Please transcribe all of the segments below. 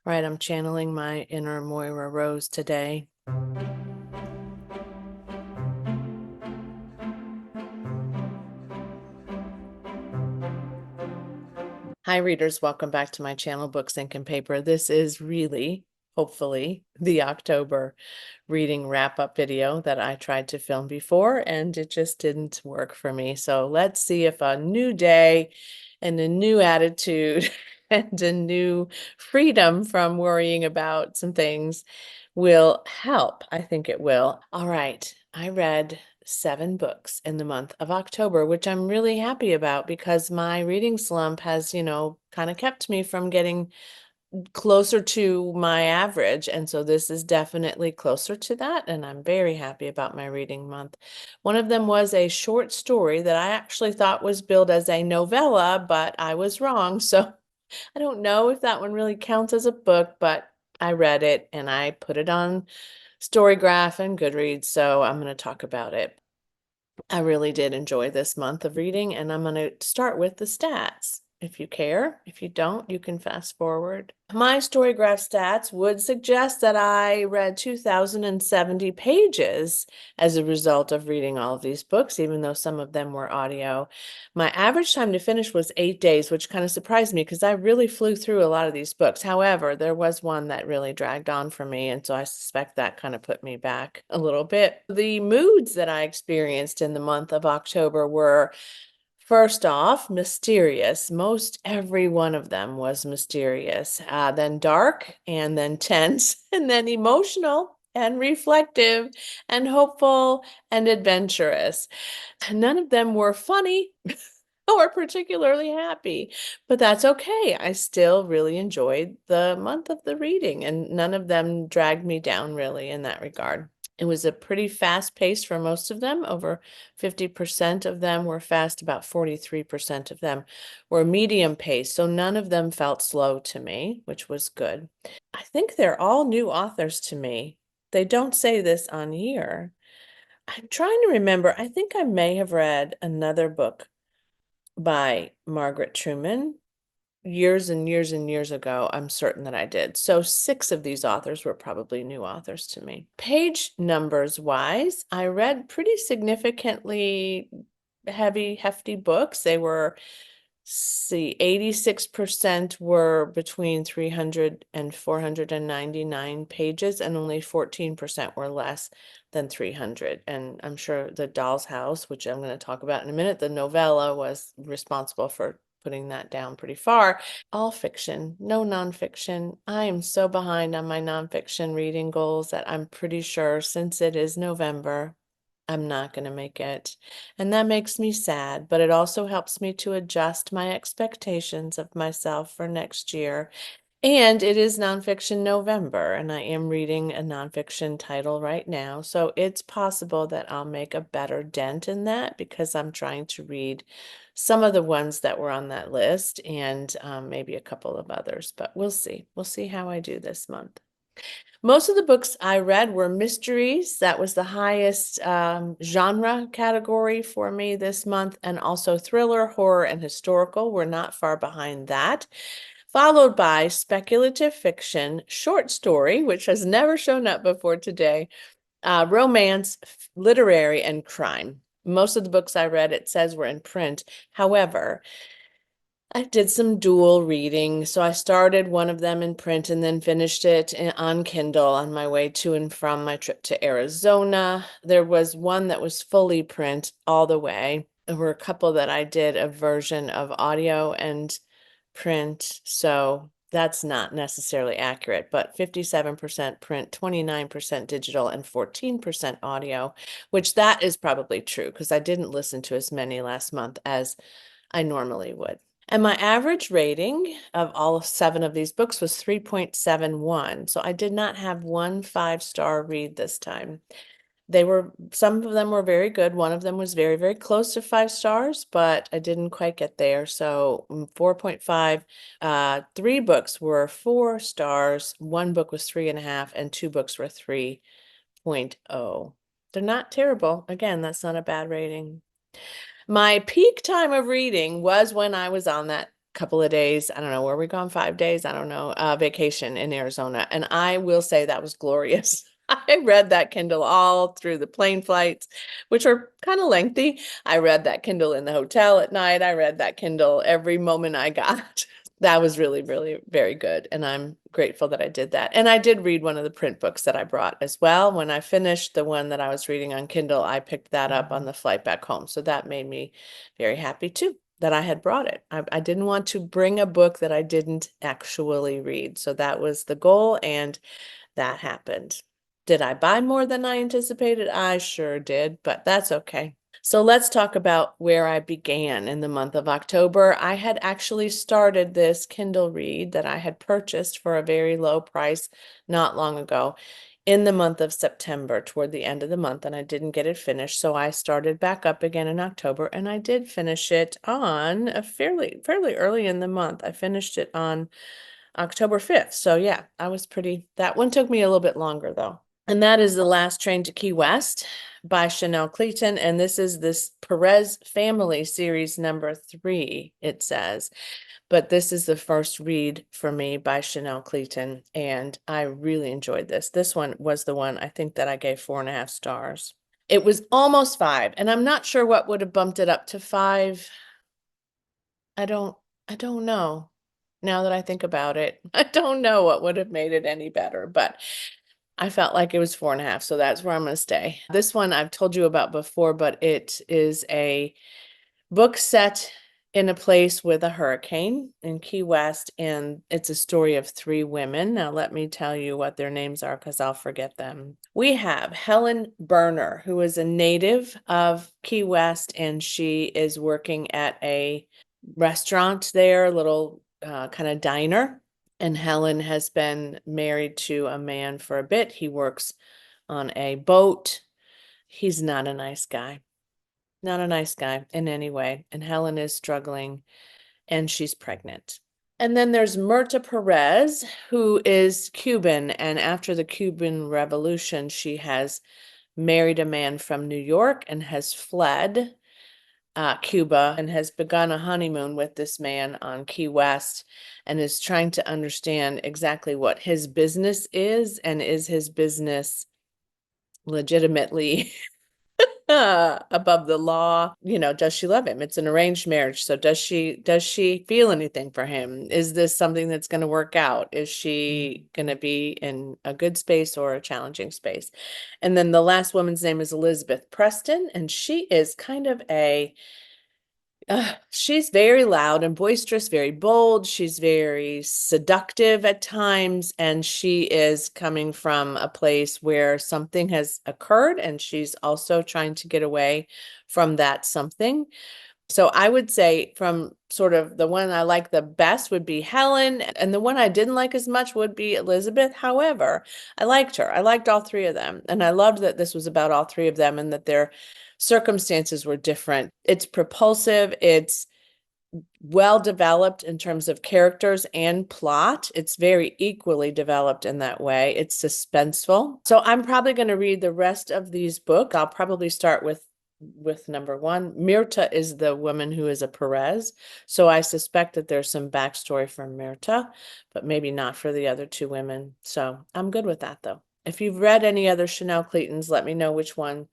Right, I'm channeling my inner Moira Rose today. Hi, readers. Welcome back to my channel, Books, Ink, and Paper. This is really, hopefully, the October reading wrap-up video that I tried to film before, and it just didn't work for me. So let's see if a new day and a new attitude and a new freedom from worrying about some things will help. I think it will. All right, I read 7 books in the month of October, which I'm really happy about because my reading slump has, kind of kept me from getting closer to my average. And so this is definitely closer to that. And I'm very happy about my reading month. One of them was a short story that I actually thought was billed as a novella, but I was wrong. So I don't know if that one really counts as a book, but I read it and I put it on Storygraph and Goodreads. So I'm going to talk about it. I really did enjoy this month of reading, and I'm going to start with the stats. If you care, if you don't, you can fast forward. My Storygraph stats would suggest that I read 2,070 pages as a result of reading all of these books, even though some of them were audio. My average time to finish was 8 days, which kind of surprised me because I really flew through a lot of these books. However, there was one that really dragged on for me, and so I suspect that kind of put me back a little bit. The moods that I experienced in the month of October were, first off, mysterious. Most every one of them was mysterious. Then dark, and then tense, and then emotional, and reflective, and hopeful, and adventurous. None of them were funny or particularly happy, but that's okay. I still really enjoyed the month of the reading, and none of them dragged me down really in that regard. It was a pretty fast pace for most of them. Over 50% of them were fast, about 43% of them were medium pace. So none of them felt slow to me, which was good. I think they're all new authors to me. They don't say this on here. I'm trying to remember. I think I may have read another book by Margaret Truman years and years and years ago. I'm certain that I did. So 6 of these authors were probably new authors to me. Page numbers wise, I read pretty significantly hefty books. They were, see, 86% were between 300 and 499 pages, and only 14% were less than 300. And I'm sure The Doll's House, which I'm going to talk about in a minute, the novella, was responsible for putting that down pretty far. All fiction, no nonfiction. I am so behind on my nonfiction reading goals that I'm pretty sure, since it is November, I'm not going to make it. And that makes me sad, but it also helps me to adjust my expectations of myself for next year. And it is Nonfiction November, and I am reading a nonfiction title right now. So it's possible that I'll make a better dent in that because I'm trying to read some of the ones that were on that list and maybe a couple of others, but we'll see. We'll see how I do this month. Most of the books I read were mysteries. That was the highest genre category for me this month. And also thriller, horror, and historical were not far behind that. Followed by speculative fiction, short story, which has never shown up before today, romance, literary, and crime. Most of the books I read, it says, were in print. However, I did some dual reading. So I started one of them in print and then finished it on Kindle on my way to and from my trip to Arizona. There was one that was fully print all the way. There were a couple that I did a version of audio and print. So that's not necessarily accurate, but 57% print, 29% digital, and 14% audio, which that is probably true because I didn't listen to as many last month as I normally would. And my average rating of all 7 of these books was 3.71. So I did not have one 5-star read this time. Some of them were very good. One of them was very, very close to 5 stars, but I didn't quite get there. So 4.5. 3 books were 4 stars. 1 book was 3.5, and 2 books were 3.0. They're not terrible. Again, that's not a bad rating. My peak time of reading was when I was on that couple of days. I don't know, where we gone 5 days? I don't know, vacation in Arizona. And I will say that was glorious. I read that Kindle all through the plane flights, which are kind of lengthy. I read that Kindle in the hotel at night. I read that Kindle every moment I got. That was really, really very good. And I'm grateful that I did that. And I did read one of the print books that I brought as well. When I finished the one that I was reading on Kindle, I picked that up on the flight back home. So that made me very happy too, that I had brought it. I didn't want to bring a book that I didn't actually read. So that was the goal, and that happened. Did I buy more than I anticipated? I sure did, but that's okay. So let's talk about where I began in the month of October. I had actually started this Kindle read that I had purchased for a very low price not long ago in the month of September, toward the end of the month, and I didn't get it finished. So I started back up again in October, and I did finish it on a fairly early in the month. I finished it on October 5th. So yeah, that one took me a little bit longer though. And that is The Last Train to Key West by Chanel Clayton. And this Perez Family series number 3, it says. But this is the first read for me by Chanel Clayton, and I really enjoyed this. This one was the one I think that I gave 4.5 stars. It was almost 5, and I'm not sure what would have bumped it up to 5. I don't know. Now that I think about it, I don't know what would have made it any better, but I felt like it was 4.5, so that's where I'm going to stay. This one I've told you about before, but it is a book set in a place with a hurricane in Key West, and it's a story of 3 women. Now, let me tell you what their names are because I'll forget them. We have Helen Berner, who is a native of Key West, and she is working at a restaurant there, a little kind of diner. And Helen has been married to a man for a bit. He works on a boat. He's not a nice guy. Not a nice guy in any way. And Helen is struggling, and she's pregnant. And then there's Mirta Perez, who is Cuban. And after the Cuban Revolution, she has married a man from New York and has fled Cuba and has begun a honeymoon with this man on Key West, and is trying to understand exactly what his business is, and is his business legitimately above the law? Does she love him? It's an arranged marriage. So does she feel anything for him? Is this something that's going to work out? Is she going to be in a good space or a challenging space? And then the last woman's name is Elizabeth Preston, and she is kind of she's very loud and boisterous, very bold. She's very seductive at times, and she is coming from a place where something has occurred, and she's also trying to get away from that something. So I would say, from sort of the one I like the best would be Helen, and the one I didn't like as much would be Elizabeth. However, I liked her. I liked all 3 of them, and I loved that this was about all 3 of them and that their circumstances were different. It's propulsive. It's well developed in terms of characters and plot. It's very equally developed in that way. It's suspenseful. So I'm probably going to read the rest of these books. I'll probably start with number 1. Mirta is the woman who is a Perez. So I suspect that there's some backstory for Mirta, but maybe not for the other 2 women. So I'm good with that though. If you've read any other Chanel Claytons, let me know which one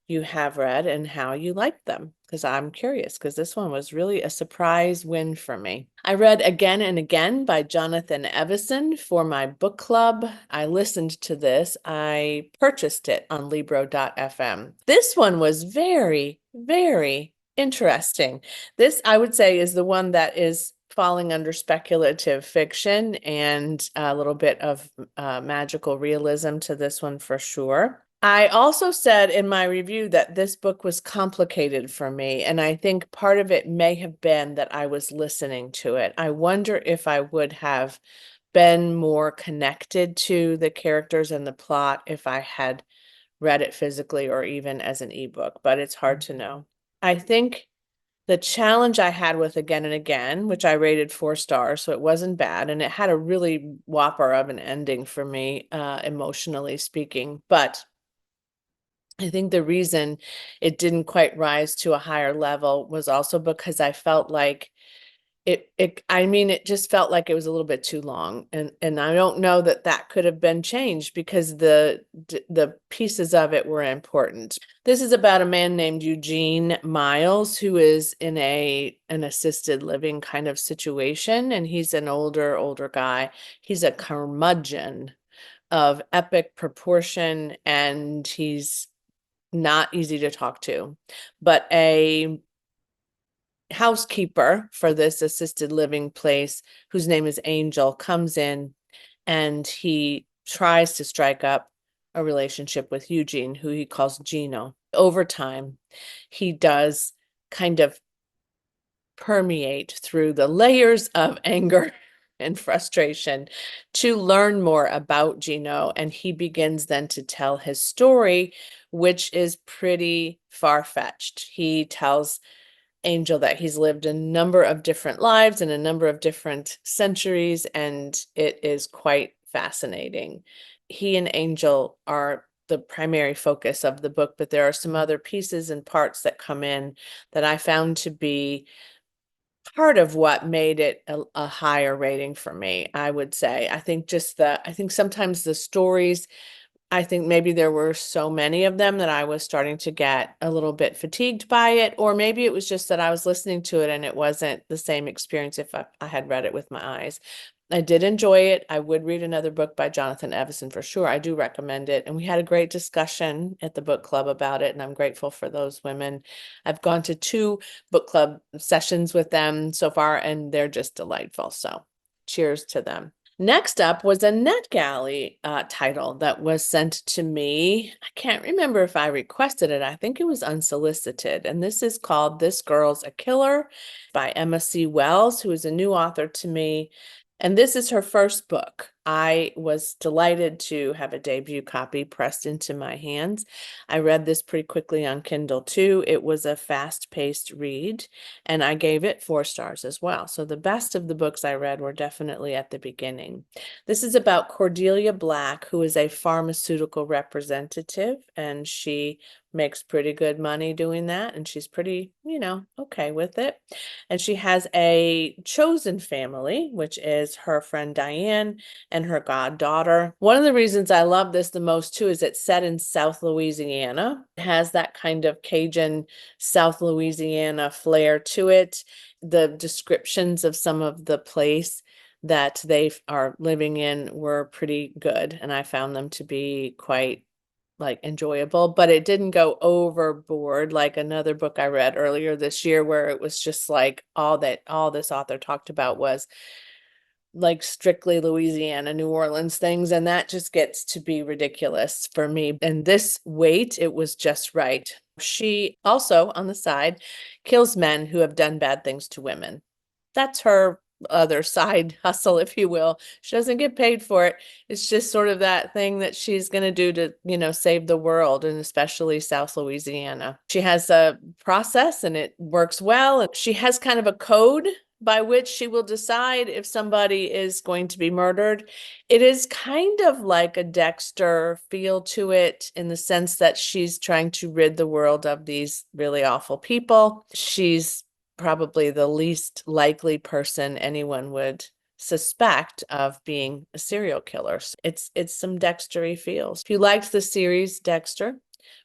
you have read and how you liked them, because I'm curious, because this one was really a surprise win for me. I read Again and Again by Jonathan Evison for my book club. I listened to this. I purchased it on Libro.fm. This one was very, very interesting. This, I would say, is the one that is falling under speculative fiction and a little bit of magical realism to this one for sure. I also said in my review that this book was complicated for me, and I think part of it may have been that I was listening to it. I wonder if I would have been more connected to the characters and the plot if I had read it physically or even as an ebook, but it's hard to know. I think the challenge I had with Again and Again, which I rated 4 stars, so it wasn't bad, and it had a really whopper of an ending for me, emotionally speaking, but I think the reason it didn't quite rise to a higher level was also because I felt like I mean, it just felt like it was a little bit too long, and I don't know that that could have been changed because the pieces of it were important. This is about a man named Eugene Miles who is in an assisted living kind of situation, and he's an older guy. He's a curmudgeon of epic proportion, and he's not easy to talk to. But a housekeeper for this assisted living place, whose name is Angel, comes in and he tries to strike up a relationship with Eugene, who he calls Gino. Over time, he does kind of permeate through the layers of anger and frustration to learn more about Gino. And he begins then to tell his story, which is pretty far-fetched. He tells Angel that he's lived a number of different lives in a number of different centuries, and it is quite fascinating. He and Angel are the primary focus of the book, but there are some other pieces and parts that come in that I found to be part of what made it a higher rating for me, I would say. I think sometimes the stories, I think maybe there were so many of them that I was starting to get a little bit fatigued by it, or maybe it was just that I was listening to it and it wasn't the same experience if I had read it with my eyes. I did enjoy it. I would read another book by Jonathan Evison for sure. I do recommend it. And we had a great discussion at the book club about it, and I'm grateful for those women. I've gone to 2 book club sessions with them so far, and they're just delightful. So cheers to them. Next up was a NetGalley title that was sent to me. I can't remember if I requested it. I think it was unsolicited. And this is called This Girl's a Killer by Emma C. Wells, who is a new author to me. And this is her first book. I was delighted to have a debut copy pressed into my hands. I read this pretty quickly on Kindle too. It was a fast-paced read, and I gave it 4 stars as well. So the best of the books I read were definitely at the beginning. This is about Cordelia Black, who is a pharmaceutical representative, and she makes pretty good money doing that, and she's pretty, okay with it. And she has a chosen family, which is her friend Diane and her goddaughter. One of the reasons I love this the most too is it's set in South Louisiana. It has that kind of Cajun South Louisiana flair to it. The descriptions of some of the place that they are living in were pretty good, and I found them to be quite enjoyable, but it didn't go overboard like another book I read earlier this year where it was just like all this author talked about was like strictly Louisiana, New Orleans things, and that just gets to be ridiculous for me. And this weight, it was just right. She also, on the side, kills men who have done bad things to women. That's her other side hustle, if you will. She doesn't get paid for it. It's just sort of that thing that she's going to do to, save the world, and especially South Louisiana. She has a process and it works well. And she has kind of a code by which she will decide if somebody is going to be murdered. It is kind of like a Dexter feel to it in the sense that she's trying to rid the world of these really awful people. She's probably the least likely person anyone would suspect of being a serial killer. It's some Dextery feels. If you liked the series Dexter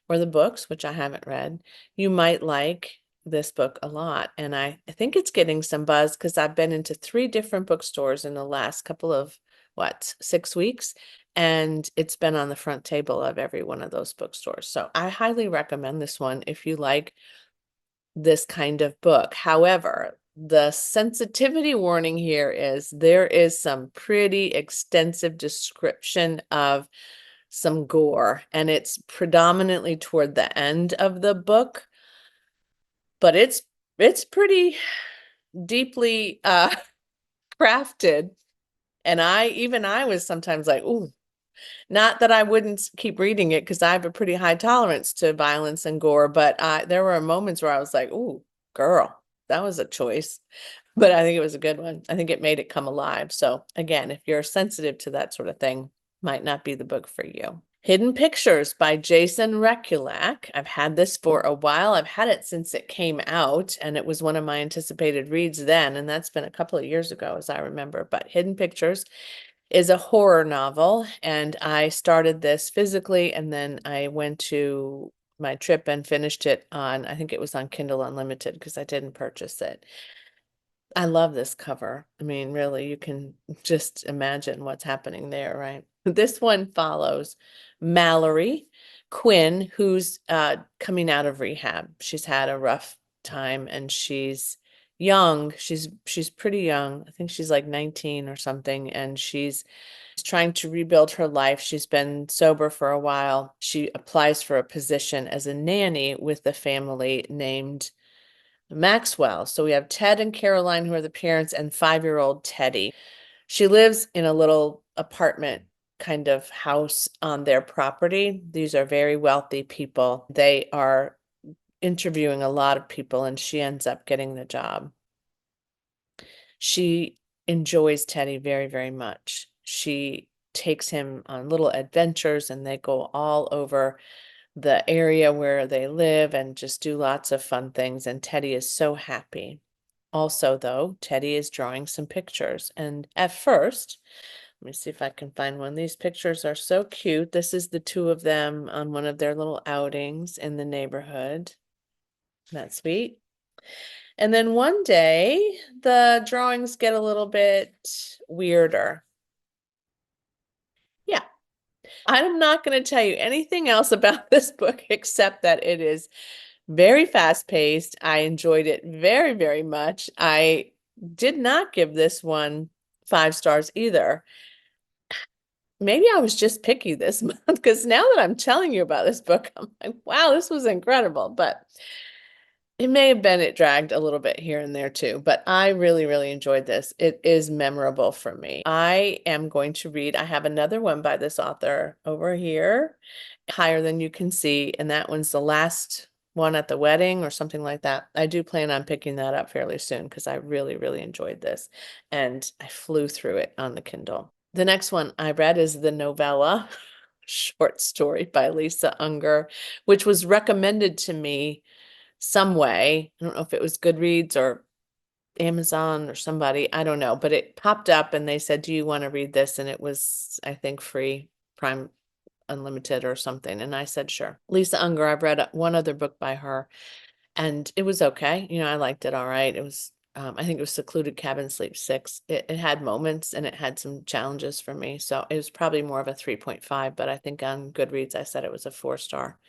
or the books, which I haven't read, you might like this book a lot. And I think it's getting some buzz because I've been into 3 different bookstores in the last couple of 6 weeks, and it's been on the front table of every one of those bookstores. So I highly recommend this one if you like this kind of book. However, the sensitivity warning here is there is some pretty extensive description of some gore, and it's predominantly toward the end of the book, but it's pretty deeply crafted. And I was sometimes like, ooh, not that I wouldn't keep reading it because I have a pretty high tolerance to violence and gore, but there were moments where I was like, ooh, girl, that was a choice. But I think it was a good one. I think it made it come alive. So again, if you're sensitive to that sort of thing, might not be the book for you. Hidden Pictures by Jason Rekulak. I've had this for a while. I've had it since it came out, and it was one of my anticipated reads then, and that's been a couple of years ago, as I remember. But Hidden Pictures is a horror novel, and I started this physically, and then I went to my trip and finished it on, I think it was on Kindle Unlimited because I didn't purchase it. I love this cover. I mean, really, you can just imagine what's happening there, right? This one follows Mallory Quinn, who's coming out of rehab. She's had a rough time and she's young. She's pretty young. I think she's like 19 or something, and she's trying to rebuild her life. She's been sober for a while. She applies for a position as a nanny with a family named Maxwell. So we have Ted and Caroline, who are the parents, and 5-year-old Teddy. She lives in a little apartment kind of house on their property. These are very wealthy people. They are interviewing a lot of people, and she ends up getting the job. She enjoys Teddy very, very much. She takes him on little adventures, and they go all over the area where they live and just do lots of fun things. And Teddy is so happy. Also, though, Teddy is drawing some pictures. And at first, let me see if I can find one. These pictures are so cute. This is the two of them on one of their little outings in the neighborhood. That's sweet. And then one day, the drawings get a little bit weirder. Yeah. I'm not going to tell you anything else about this book except that it is very fast paced. I enjoyed it very, very much. I did not give this one 5 stars either. Maybe I was just picky this month because now that I'm telling you about this book, I'm like, wow, this was incredible. But it may have been it dragged a little bit here and there too, but I really, really enjoyed this. It is memorable for me. I am going to read, I have another one by this author over here, Higher Than You Can See, and that one's the last one at the wedding or something like that. I do plan on picking that up fairly soon because I really, really enjoyed this, and I flew through it on the Kindle. The next one I read is the novella short story by Lisa Unger, which was recommended to me some way. I don't know if it was Goodreads or Amazon or somebody, I don't know, but it popped up and they said, do you want to read this? And it was, I think, free, Prime Unlimited or something. And I said, sure. Lisa Unger, I've read one other book by her and it was okay. You know, I liked it all right. It was, I think it was Secluded Cabin Sleep 6. It had moments and it had some challenges for me. So it was probably more of a 3.5, but I think on Goodreads, I said it was a 4-star.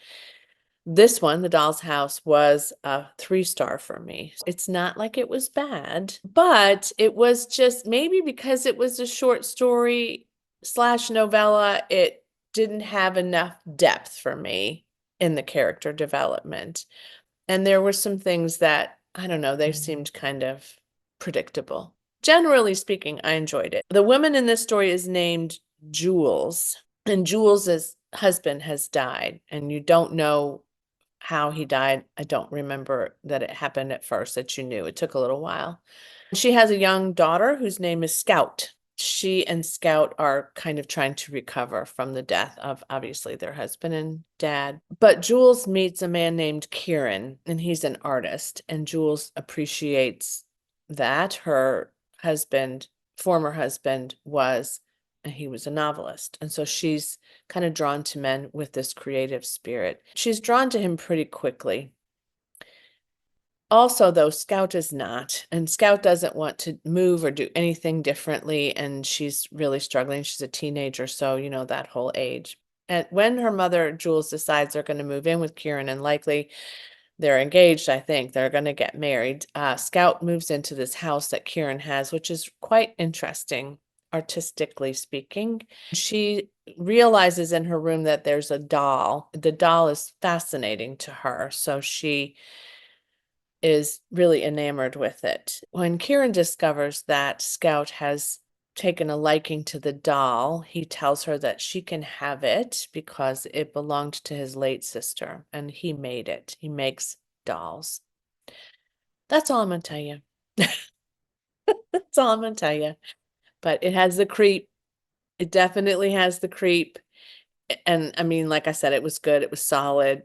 This one, The Doll's House, was a 3-star for me. It's not like it was bad, but it was just maybe because it was a short story slash novella, it didn't have enough depth for me in the character development. And there were some things that, I don't know, they seemed kind of predictable. Generally speaking, I enjoyed it. The woman in this story is named Jules, and Jules's husband has died, and you don't know how he died. I don't remember that it happened at first, that you knew. It took a little while. She has a young daughter whose name is Scout. She and Scout are kind of trying to recover from the death of obviously their husband and dad. But Jules meets a man named Kieran, and he's an artist. And Jules appreciates that her husband, former husband, he was a novelist. And so she's kind of drawn to men with this creative spirit. She's drawn to him pretty quickly. Also, though, Scout is not, and Scout doesn't want to move or do anything differently, and she's really struggling. She's a teenager, so you know that whole age. And when her mother, Jules, decides they're going to move in with Kieran, and likely they're engaged, I think they're going to get married, Scout moves into this house that Kieran has, which is quite interesting, artistically speaking. She realizes in her room that there's a doll. The doll is fascinating to her, so she is really enamored with it. When Kieran discovers that Scout has taken a liking to the doll, he tells her that she can have it because it belonged to his late sister and he made it. He makes dolls. That's all I'm going to tell you. That's all I'm going to tell you. But it has the creep. It definitely has the creep. And I mean, like I said, it was good. It was solid.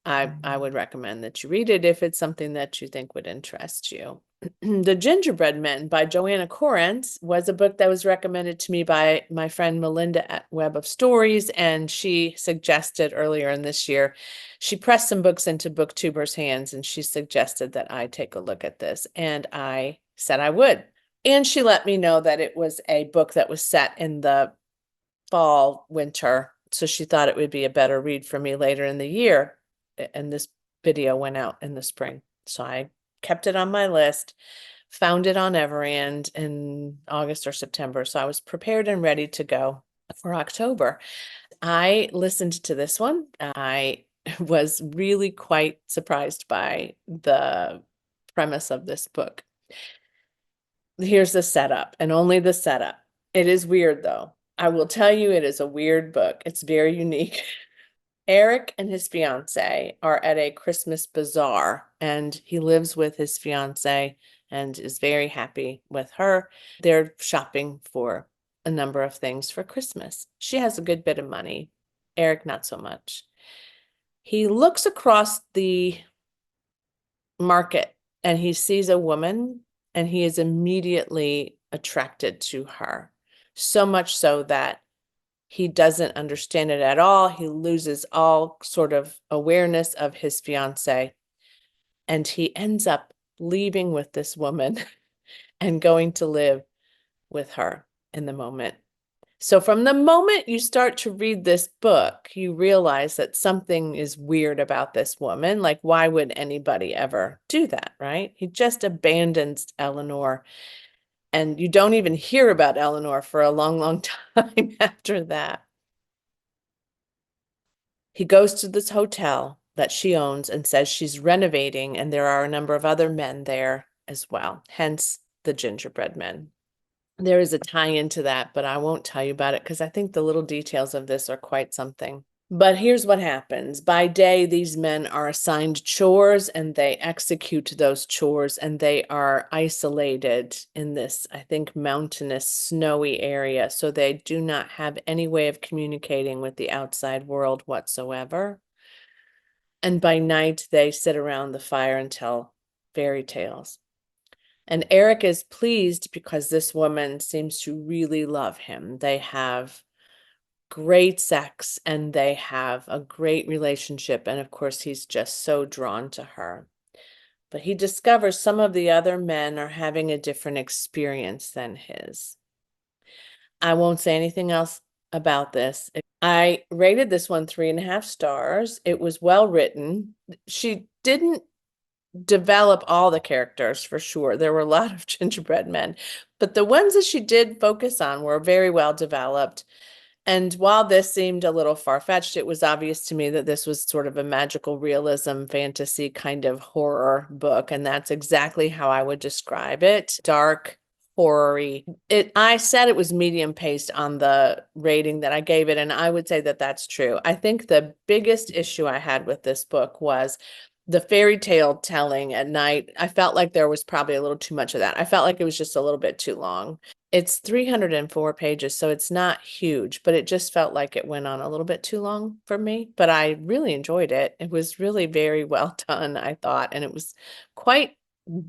I would recommend that you read it if it's something that you think would interest you. The Gingerbread Men by Joanna Correns was a book that was recommended to me by my friend Melinda at Web of Stories, and she suggested earlier in this year, she pressed some books into BookTuber's hands, and she suggested that I take a look at this, and I said I would. And she let me know that it was a book that was set in the fall, winter, so she thought it would be a better read for me later in the year. And this video went out in the spring. So I kept it on my list, found it on Everand in August or September. So I was prepared and ready to go for October. I listened to this one. I was really quite surprised by the premise of this book. Here's the setup, and only the setup. It is weird, though. I will tell you, it is a weird book. It's very unique. Eric and his fiance are at a Christmas bazaar, and he lives with his fiance and is very happy with her. They're shopping for a number of things for Christmas. She has a good bit of money. Eric, not so much. He looks across the market and he sees a woman and he is immediately attracted to her. So much so that he doesn't understand it at all. He loses all sort of awareness of his fiance, and he ends up leaving with this woman and going to live with her in the moment. So from the moment you start to read this book, you realize that something is weird about this woman. Like, why would anybody ever do that, right? He just abandons Eleanor, and you don't even hear about Eleanor for a long, long time after that. He goes to this hotel that she owns and says she's renovating, and there are a number of other men there as well, hence the Gingerbread Men. There is a tie into that, but I won't tell you about it because I think the little details of this are quite something. But here's what happens. By day, these men are assigned chores and they execute those chores, and they are isolated in this, I think, mountainous, snowy area. So they do not have any way of communicating with the outside world whatsoever. And by night, they sit around the fire and tell fairy tales. And Eric is pleased because this woman seems to really love him. They have great sex and they have a great relationship. And of course, he's just so drawn to her. But he discovers some of the other men are having a different experience than his. I won't say anything else about this. I rated this one 3.5 stars. It was well written. She didn't develop all the characters for sure. There were a lot of gingerbread men, but the ones that she did focus on were very well developed. And while this seemed a little far-fetched, it was obvious to me that this was sort of a magical realism fantasy kind of horror book, and that's exactly how I would describe it. Dark, horror-y. I said it was medium paced on the rating that I gave it, and I would say that that's true. I think the biggest issue I had with this book was the fairy tale telling at night. I felt like there was probably a little too much of that. I felt like it was just a little bit too long. It's 304 pages, so it's not huge, but it just felt like it went on a little bit too long for me. But I really enjoyed it. It was really very well done, I thought, and it was quite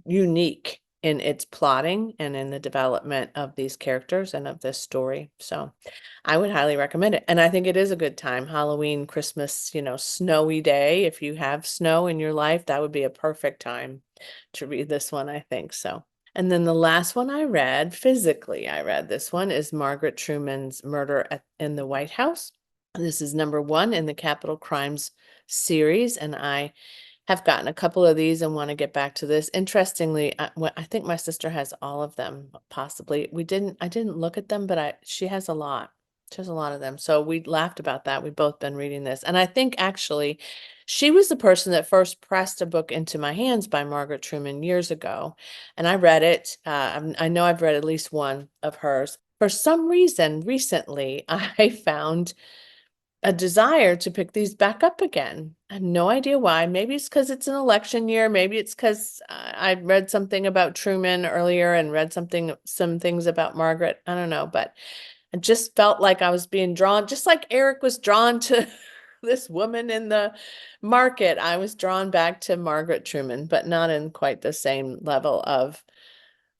unique in its plotting and in the development of these characters and of this story. So I would highly recommend it. And I think it is a good time. Halloween, Christmas, snowy day. If you have snow in your life, that would be a perfect time to read this one, I think so. And then the last one I read, physically, I read this one, is Margaret Truman's Murder in the White House. This is number 1 in the Capital Crimes series, and I have gotten a couple of these and want to get back to this. Interestingly, I think my sister has all of them, possibly. I didn't look at them, but she has a lot. She has a lot of them. So we laughed about that. We've both been reading this. And I think actually she was the person that first pressed a book into my hands by Margaret Truman years ago. And I read it. I know I've read at least one of hers. For some reason, recently, I found a desire to pick these back up again. I have no idea why. Maybe it's because it's an election year. Maybe it's because I read something about Truman earlier and read some things about Margaret. I don't know, but I just felt like I was being drawn, just like Eric was drawn to this woman in the market. I was drawn back to Margaret Truman, but not in quite the same level of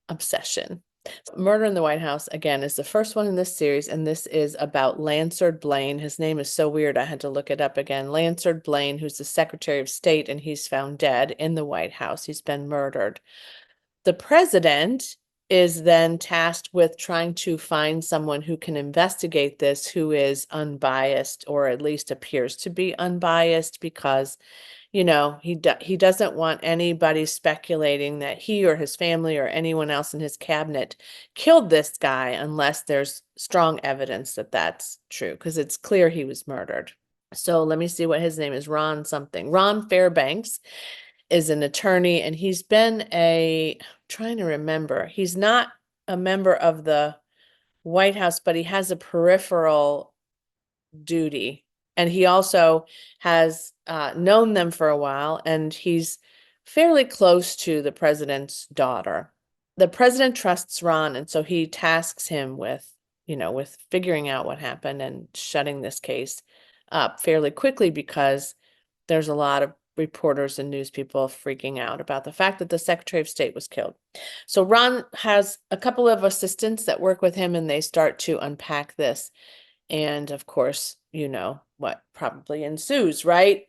obsession. Murder in the White House, again, is the first one in this series, and this is about Lansard Blaine. His name is so weird, I had to look it up again. Lansard Blaine, who's the Secretary of State, and he's found dead in the White House. He's been murdered. The president is then tasked with trying to find someone who can investigate this, who is unbiased, or at least appears to be unbiased, because he doesn't want anybody speculating that he or his family or anyone else in his cabinet killed this guy unless there's strong evidence that that's true, because it's clear he was murdered. So let me see what his name is. Ron something. Ron Fairbanks is an attorney, and he's been I'm trying to remember. He's not a member of the White House, but he has a peripheral duty. And he also has known them for a while, and he's fairly close to the president's daughter. The president trusts Ron, and so he tasks him with figuring out what happened and shutting this case up fairly quickly, because there's a lot of reporters and news people freaking out about the fact that the Secretary of State was killed. So Ron has a couple of assistants that work with him, and they start to unpack this. And of course, you know what probably ensues, right?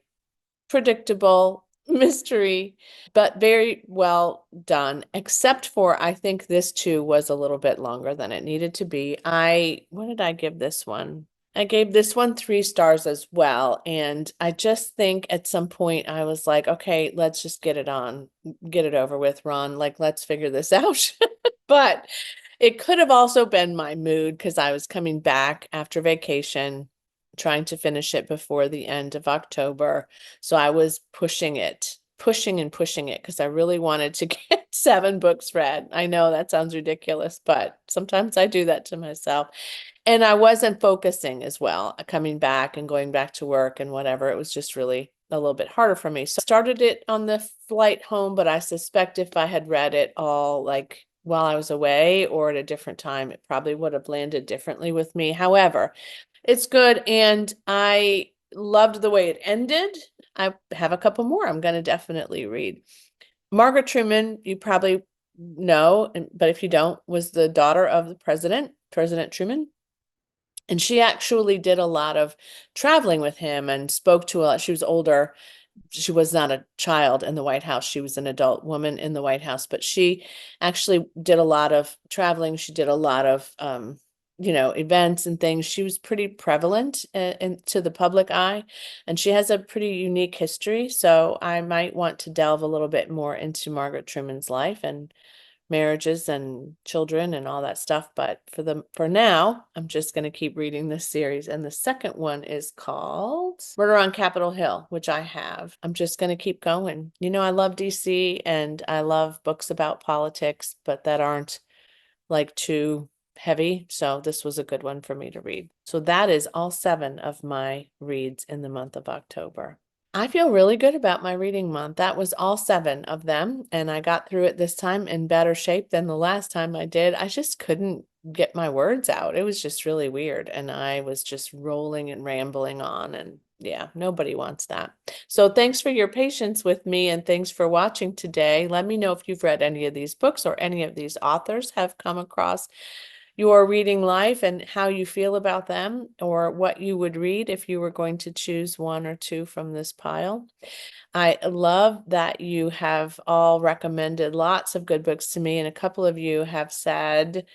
Predictable mystery, but very well done, except for I think this too was a little bit longer than it needed to be. What did I give this one? I gave this one 3 stars as well. And I just think at some point I was like, okay, let's just get it over with, Ron. Like, let's figure this out. But it could have also been my mood, because I was coming back after vacation, trying to finish it before the end of October. So I was pushing it, pushing and pushing it, because I really wanted to get 7 books read. I know that sounds ridiculous, but sometimes I do that to myself. And I wasn't focusing as well, coming back and going back to work and whatever. It was just really a little bit harder for me. So I started it on the flight home, but I suspect if I had read it all like while I was away or at a different time, it probably would have landed differently with me. However, it's good, and I loved the way it ended. I have a couple more I'm going to definitely read. Margaret Truman, you probably know, but if you don't, was the daughter of the President Truman. And she actually did a lot of traveling with him and spoke to a lot. She was older. She was not a child in the White House. She was an adult woman in the White House, but she actually did a lot of traveling. She did a lot of, events and things. She was pretty prevalent to the public eye, and she has a pretty unique history. So I might want to delve a little bit more into Margaret Truman's life and marriages and children and all that stuff. But for now, I'm just going to keep reading this series. And the second one is called Murder on Capitol Hill, which I have. I'm just going to keep going. I love DC and I love books about politics, but that aren't like too heavy. So this was a good one for me to read. So that is all 7 of my reads in the month of October. I feel really good about my reading month. That was all 7 of them, and I got through it this time in better shape than the last time I did. I just couldn't get my words out. It was just really weird, and I was just rolling and rambling on, and yeah, nobody wants that. So thanks for your patience with me, and thanks for watching today. Let me know if you've read any of these books or any of these authors have come across your reading life and how you feel about them, or what you would read if you were going to choose 1 or 2 from this pile. I love that you have all recommended lots of good books to me, and a couple of you have said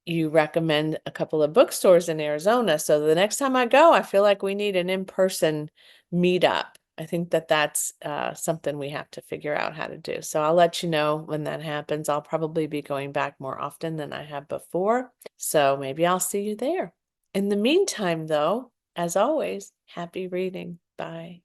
you recommend a couple of bookstores in Arizona. So the next time I go, I feel like we need an in-person meetup. I think that that's something we have to figure out how to do. So I'll let you know when that happens. I'll probably be going back more often than I have before. So maybe I'll see you there. In the meantime, though, as always, happy reading. Bye.